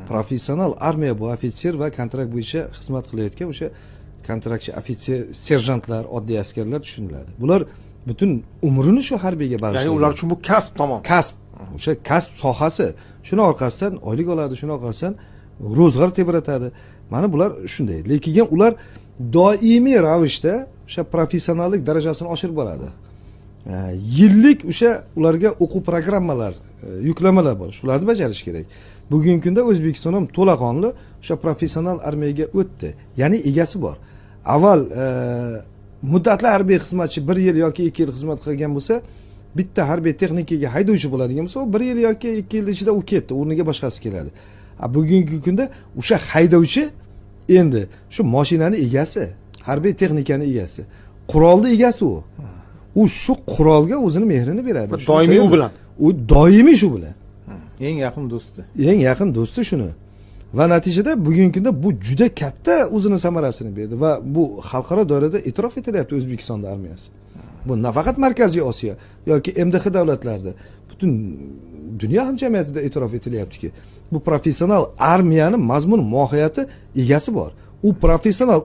Professional armiya bu ofitser va kontrakt bo'yicha xizmat qilayotgan o'sha kontraktchi ofitser, serjantlar, oddiy askarlar tushuniladi. Bular butun umrini shu harbiyga bag'ishlaydi. Ya'ni ular uchun bu kasb tomon. Kasb, o'sha kasb sohasi. Shuni orqasidan oylik oladi, shuni orqasidan ro'zg'or tebratadi. Mana bular shunday. Lekin ular doimiy ravishda o'sha professionallik darajasini oshirib boradi. Yillik o'sha ularga o'quv programmalar, yuklamalar bor. Shularni bajarish kerak. Bugungi kunda O'zbekiston ham to'laqonli o'sha professional armiyaga o'tdi. Ya'ni egasi bor. Avval muddatli harbiy xizmatchi 1 yil yoki 2 yil xizmat qilgan bo'lsa, bitta harbiy texnikaga haydovchi bo'ladigan bo'lsa, u 1 yil yoki 2 yil ichida u ketdi, o'rniga boshqasi keladi. Bugungi kunda o'sha haydovchi endi shu mashinani egasi, harbiy texnikani egasi, qurolni egasi u. U shu qurolga o'zini mehrini beradi. Doimiy u bilan. U doimiy shu bilan. Eng yaqin do'sti. Eng yaqin do'sti shuni. Va natijada bugungi kunda bu juda katta o'zini samarasini berdi va bu xalqaro doirada e'tirof etilyapti O'zbekiston armiyasi. Bu nafaqat Markaziy Osiyo yoki MDH davlatlarida, butun dunyo hamjamiyatida e'tirof etilyaptiki, bu professional armiyaning mazmun mohiyati egasi bor. U professional